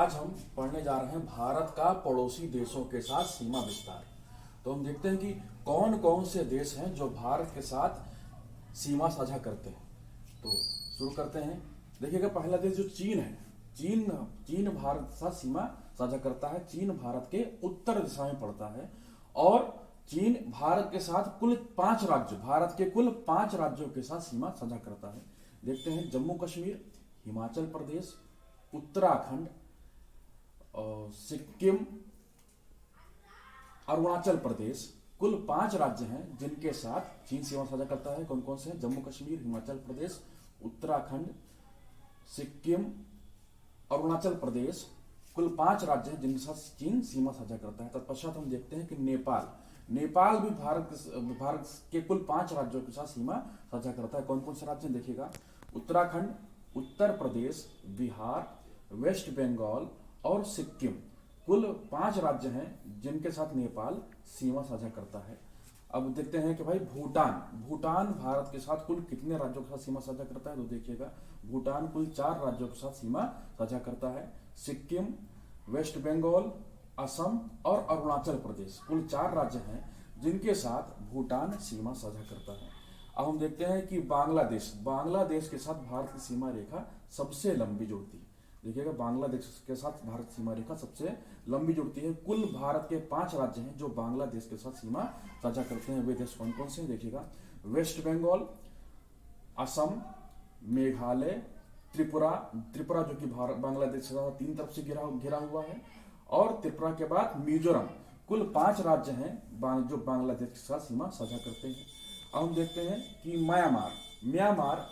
आज हम पढ़ने जा रहे हैं भारत का पड़ोसी देशों के साथ सीमा विस्तार। तो हम देखते हैं कि कौन कौन से देश हैं जो भारत के साथ सीमा साझा करते हैं। तो शुरू करते हैं। देखिएगा, पहला देश जो चीन है, चीन भारत के साथ सीमा साझा करता है। चीन भारत के उत्तर दिशा में पड़ता है और चीन भारत के साथ कुल 5 राज्य, भारत के कुल 5 राज्यों के साथ सीमा साझा करता है। देखते हैं, जम्मू कश्मीर, हिमाचल प्रदेश, उत्तराखंड, सिक्किम, अरुणाचल प्रदेश, कुल 5 राज्य हैं जिनके साथ चीन सीमा साझा करता है। कौन कौन से हैं? जम्मू कश्मीर, हिमाचल प्रदेश, उत्तराखंड, सिक्किम, अरुणाचल प्रदेश, कुल 5 राज्य हैं जिनके साथ चीन सीमा साझा करता है। तत्पश्चात हम देखते हैं कि नेपाल भी भारत के कुल 5 राज्यों के साथ सीमा साझा करता है। कौन कौन से राज्य देखिएगा? उत्तराखंड, उत्तर प्रदेश, बिहार, वेस्ट बंगाल और सिक्किम, कुल 5 राज्य हैं जिनके साथ नेपाल सीमा साझा करता है। अब देखते हैं कि भाई भूटान भारत के साथ कुल कितने राज्यों के साथ सीमा साझा करता है। तो देखिएगा, भूटान कुल 4 राज्यों के साथ सीमा साझा करता है। सिक्किम, वेस्ट बंगाल, असम और अरुणाचल प्रदेश, कुल 4 राज्य हैं जिनके साथ भूटान सीमा साझा करता है। अब हम देखते हैं कि बांग्लादेश के साथ भारत की सीमा रेखा सबसे लंबी जुड़ती है। देखिएगा, बांग्लादेश के साथ भारत सीमा रेखा सबसे लंबी जुड़ती है। कुल भारत के 5 राज्य हैं जो बांग्लादेश के साथ सीमा साझा करते हैं। वे देश कौन कौन से हैं? देखिएगा, वेस्ट बंगाल, असम, मेघालय, त्रिपुरा जो कि बांग्लादेश के साथ 3 तरफ से घिरा हुआ है, और त्रिपुरा के बाद मिजोरम। कुल 5 राज्य हैं जो बांग्लादेश के साथ सीमा साझा करते हैं। अब हम देखते हैं कि म्यांमार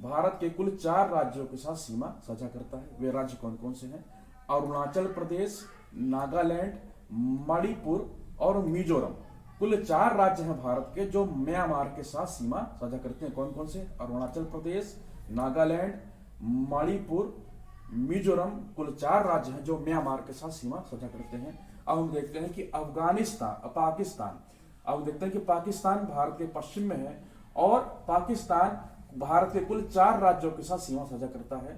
भारत के कुल 4 राज्यों के साथ सीमा साझा करता है। वे राज्य कौन कौन से हैं? अरुणाचल प्रदेश, नागालैंड, मणिपुर और मिजोरम, कुल 4 राज्य हैं भारत के जो म्यांमार के साथ सीमा साझा करते हैं। कौन कौन से? अरुणाचल प्रदेश, नागालैंड, मणिपुर, मिजोरम, कुल 4 राज्य हैं जो म्यांमार के साथ सीमा साझा करते हैं। अब हम देखते हैं कि पाकिस्तान भारत के पश्चिम में है और पाकिस्तान भारत के कुल 4 राज्यों के साथ सीमा साझा करता है।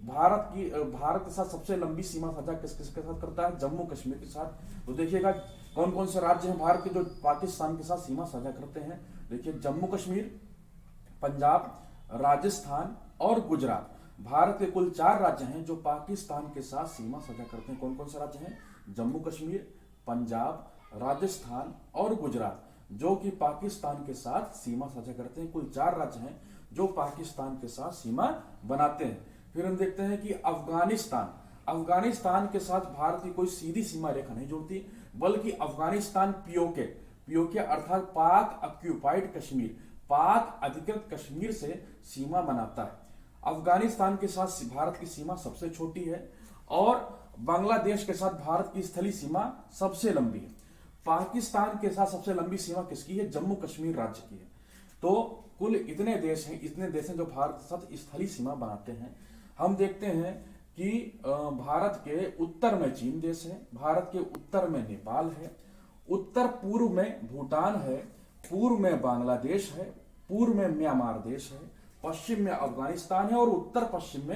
भारत के साथ सबसे लंबी सीमा साझा किसके साथ करता है? जम्मू कश्मीर के साथ। तो देखिएगा, कौन कौन से राज्य हैं भारत के जो पाकिस्तान के साथ सीमा साझा करते हैं। देखिए, जम्मू कश्मीर, पंजाब, राजस्थान और गुजरात, भारत के कुल 4 राज्य हैं जो पाकिस्तान के साथ सीमा साझा करते हैं। कौन कौन से राज्य हैं? जम्मू कश्मीर, पंजाब, राजस्थान और गुजरात, जो कि पाकिस्तान के साथ सीमा साझा करते हैं। कुल 4 राज्य हैं जो पाकिस्तान के साथ सीमा बनाते हैं। फिर हम देखते हैं कि अफगानिस्तान के साथ भारत की कोई सीधी सीमा रेखा नहीं जुड़ती, बल्कि अफगानिस्तान पीओके अर्थात पाक ऑक्यूपाइड कश्मीर, पाक अधिकृत कश्मीर से सीमा बनाता है। अफगानिस्तान के साथ भारत की सीमा सबसे छोटी है और बांग्लादेश के साथ भारत की स्थलीय सीमा सबसे लंबी है। पाकिस्तान के साथ सबसे लंबी सीमा किसकी है? जम्मू कश्मीर राज्य की है। तो कुल इतने देश हैं जो भारत के साथ स्थलीय सीमा बनाते हैं। हम देखते हैं कि भारत के उत्तर में चीन देश है, भारत के उत्तर में नेपाल है, उत्तर पूर्व में भूटान है, पूर्व में बांग्लादेश है, पूर्व में म्यांमार देश है, पश्चिम में अफगानिस्तान है और उत्तर पश्चिम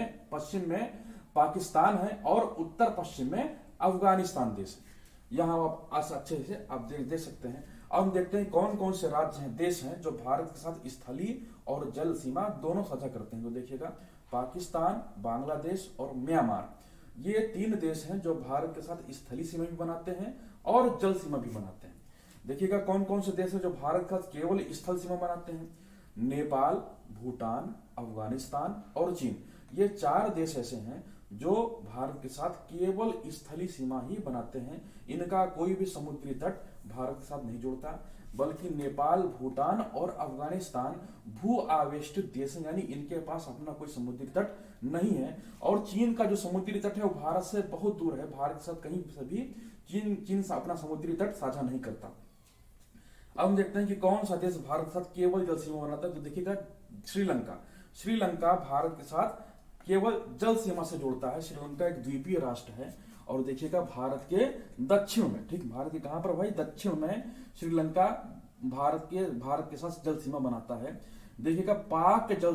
में पाकिस्तान है और उत्तर पश्चिम में अफगानिस्तान देश है। यहाँ आप अच्छे से आप देख सकते हैं। अब हम देखते हैं कौन कौन से राज्य हैं, देश हैं जो भारत के साथ स्थलीय और जल सीमा दोनों साझा करते हैं। तो देखिएगा, पाकिस्तान, बांग्लादेश और म्यांमार, ये 3 देश हैं जो भारत के साथ स्थलीय सीमा भी बनाते हैं और जल सीमा भी बनाते हैं। देखिएगा, कौन कौन से देश हैं जो भारत के साथ केवल स्थल सीमा बनाते हैं? नेपाल, भूटान, अफगानिस्तान और चीन, ये 4 देश ऐसे हैं जो भारत के साथ केवल स्थलीय सीमा ही बनाते हैं। इनका कोई भी समुद्री तट भारत के साथ नहीं जुड़ता, बल्कि नेपाल, भूटान और अफगानिस्तान भू आवेष्टित देश हैं, यानी इनके पास अपना कोई समुद्री तट नहीं है। और चीन का जो समुद्री तट है वो भारत से बहुत दूर है, भारत के साथ कहीं से भी चीन अपना समुद्री तट साझा नहीं करता। अब हम देखते हैं कि कौन सा देश भारत के साथ केवल जल सीमा बनाता है। तो देखिएगा, श्रीलंका भारत के साथ केवल जल सीमा से जुड़ता है। श्रीलंका एक द्वीपीय राष्ट्र है और देखिएगा, भारत के दक्षिण में, ठीक, भारत के कहां पर भाई? दक्षिण में श्रीलंका भारत के साथ जल सीमा बनाता है। देखिएगा, पाक जल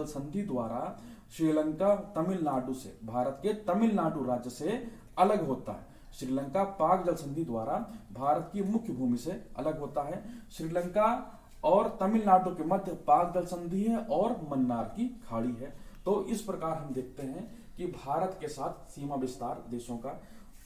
संधि द्वारा श्रीलंका तमिलनाडु से, भारत के तमिलनाडु राज्य से अलग होता है। श्रीलंका पाक जल संधि द्वारा भारत की मुख्य भूमि से अलग होता है। श्रीलंका और तमिलनाडु के मध्य पाक जल संधि है और मन्नार की खाड़ी है। तो इस प्रकार हम देखते हैं कि भारत के साथ सीमा विस्तार देशों का,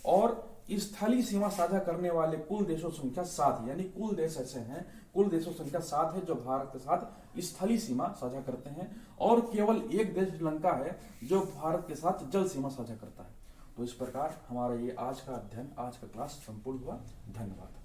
और स्थलीय सीमा साझा करने वाले कुल देशों की संख्या 7 है, यानी कुल देश ऐसे हैं, कुल देशों की संख्या 7 है जो भारत के साथ स्थलीय सीमा साझा करते हैं, और केवल एक देश श्रीलंका है जो भारत के साथ जल सीमा साझा करता है। तो इस प्रकार हमारा ये आज का अध्ययन, आज का क्लास संपूर्ण हुआ। धन्यवाद।